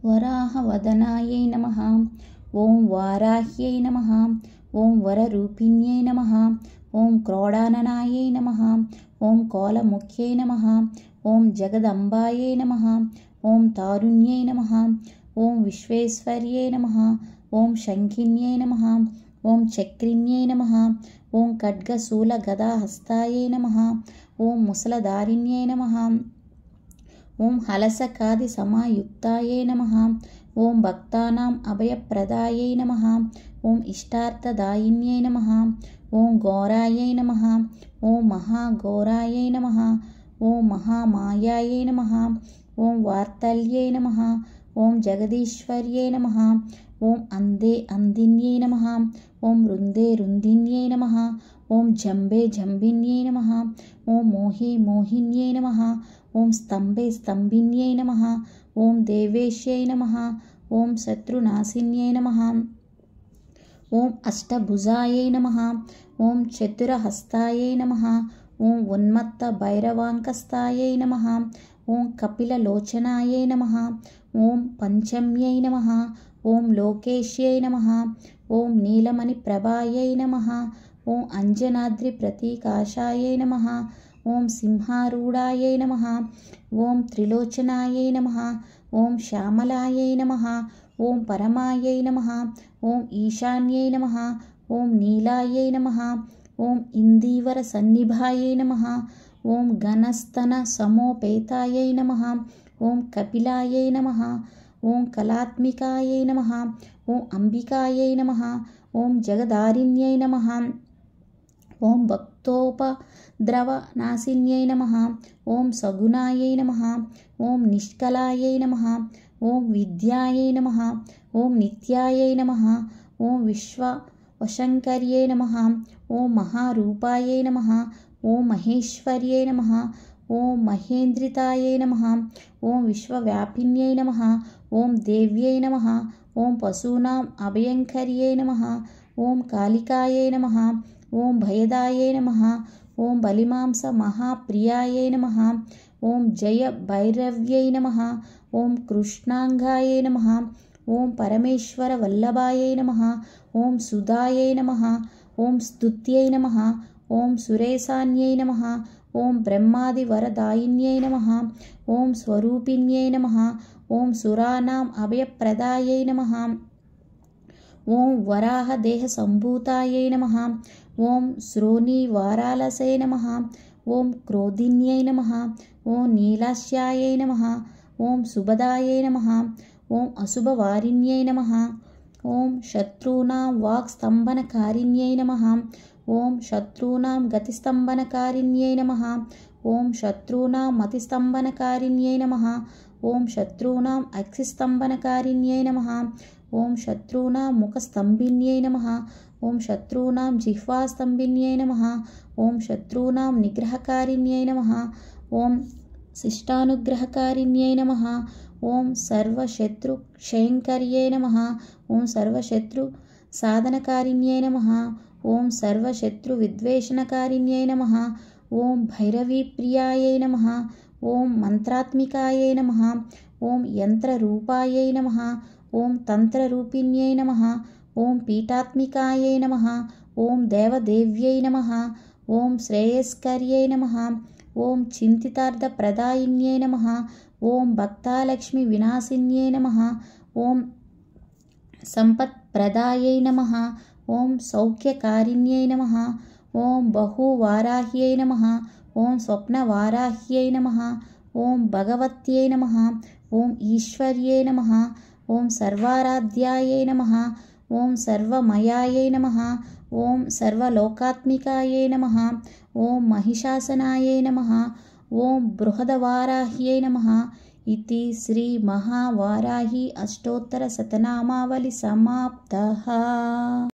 वराहवदनायै नमः। ॐ वाराह्यै नमः। ॐ वररूपिण्यै नमः। ॐ क्रोडाननायै नमः। ॐ कोलमुख्यै नमः। ॐ जगदम्बायै नमः। ॐ तारुण्यै नमः। ॐ विश्वेश्वर्यै नमः। ॐ शङ्खिन्यै नमः। ॐ चक्रिण्यै नमः। ॐ खड्गशूलगदाहस्तायै नमः। ॐ मुसलधारिण्यै नमः। ॐ हलसकादिसमायुक्तायै नमः। ॐ भक्तानाम् अभयप्रदायै नमः। ॐ इष्टार्थदायिन्यै नमः। ॐ घोरायै नमः। ॐ महाघोरायै नमः। ॐ महामायायै नमः। ॐ वार्तल्यै नमः। ॐ जगदीश्वर्यै नमः। ॐ अन्धे अन्धिन्यै नमः। ॐ रुन्धे रुन्धिन्यै नमः। ॐ जम्बे जम्बिन्यै नमः। ॐ मोहे मोहिन्यै नमः। ॐ स्तम्भे स्तम्भिन्यै नमः। ॐ देवेश्यै नमः। ॐ शत्रुनाशिन्यै नमः। ॐ अष्टभुजायै नमः। ॐ चतुरहस्तायै नमः। ॐ उन्मत्तभैरवाङ्कस्तायै नमः। ॐ कपिललोचनायै नमः। ॐ पञ्चम्यै नमः। ॐ लोकेश्यै नमः। ॐ नीलमणिप्रभायै नमः। ॐ अञ्जनाद्रिप्रतीकाशायै नमः। ॐ सिंहारूढायै नमः। ॐ त्रिलोचनायै नमः। ॐ श्यामलायै नमः। ॐ परमायै नमः। ॐ ईशान्यै नमः। ॐ नीलायै नमः। ॐ इन्दीवरसन्निभायै नमः। ॐ घनस्तनसमोपेतायै नमः। ॐ कपिलायै नमः। ॐ कलात्मिकायै नमः। ॐ अम्बिकायै नमः। ॐ जगदारिण्यै नमः। ॐ भक्तोपद्रवनाशिन्यै नमः। ॐ सगुणायै नमः। ॐ निष्कलायै नमः। ॐ विद्यायै नमः। ॐ नित्यायै नमः। ॐ विश्ववशङ्कर्यै नमः। ॐ महारूपायै नमः। ॐ महेश्वर्यै नमः। ॐ महेन्द्रितायै नमः। ॐ विश्वव्यापिन्यै नमः। ॐ देव्यै नमः। ॐ पशूनाम् अभयङ्कर्यै नमः। ॐ कालिकायै नमः। ॐ भयदायै नमः। ॐ बलिमांसमहाप्रियायै नमः। ॐ जयभैरव्यै नमः। ॐ कृष्णाङ्गायै नमः। ॐ परमेश्वरवल्लभायै नमः। ॐ सुधायै नमः। ॐ स्तुत्यै नमः। ॐ सुरेशान्यै नमः। ॐ ब्रह्मादिवरदायिन्यै नमः। ॐ स्वरूपिण्यै नमः। ॐ सुराणाम् अभयप्रदायै नमः। ॐ वराहदेहसम्भूतायै नमः। ॐ श्रोणीवारालसे नमः। ॐ क्रोधिन्यै नमः। ॐ नीलास्यायै नमः। ॐ सुभदायै नमः। ॐ अशुभवारिण्यै नमः। ॐ शत्रूणां वाक्स्तम्भनकारिण्यै नमः। ॐ शत्रूणां गतिस्तम्भनकारिण्यै नमः। ॐ शत्रूणां मतिस्तम्भनकारिण्यै नमः। ॐ शत्रूणाम् अक्षिस्तम्भनकारिण्यै नमः। ॐ शत्रूणां मुखस्तम्भिन्यै नमः। ॐ शत्रूणां जिह्वास्तम्भिन्यै नमः। ॐ शत्रूणां निग्रहकारिण्यै नमः। ॐ शिष्टानुग्रहकारिण्यै नमः। ॐ सर्वशत्रुक्षयङ्कर्यै नमः। ॐ सर्वशत्रुसाधनकारिण्यै नमः। ॐ सर्वशत्रुविद्वेषणकारिण्यै नमः। ॐ भैरवीप्रियायै नमः। ॐ मन्त्रात्मिकायै नमः। ॐ यन्त्ररूपायै नमः। ॐ तन्त्ररूपिण्यै नमः। ॐ पीठात्मिकायै नमः। ॐ देवदेव्यै नमः। ॐ श्रेयस्कर्यै नमः। ॐ चिन्तितार्थप्रदायिन्यै नमः। ॐ भक्तालक्ष्मीविनाशिन्यै नमः। ॐ सम्पत्प्रदायै नमः। ॐ सौख्यकारिण्यै नमः। ॐ बहुवाराह्यै नमः। ॐ स्वप्नवाराह्यै नमः। ॐ भगवत्यै नमः। ॐ ईश्वर्यै नमः। ॐ सर्वाराध्यायै नमः। ॐ सर्वमयायै नमः। ॐ सर्वलोकात्मिकायै नमः। ॐ महिषासनायै नमः। ॐ बृहद्वाराह्यै नमः। इति श्रीमहावाराही अष्टोत्तरशतनामावली समाप्तः।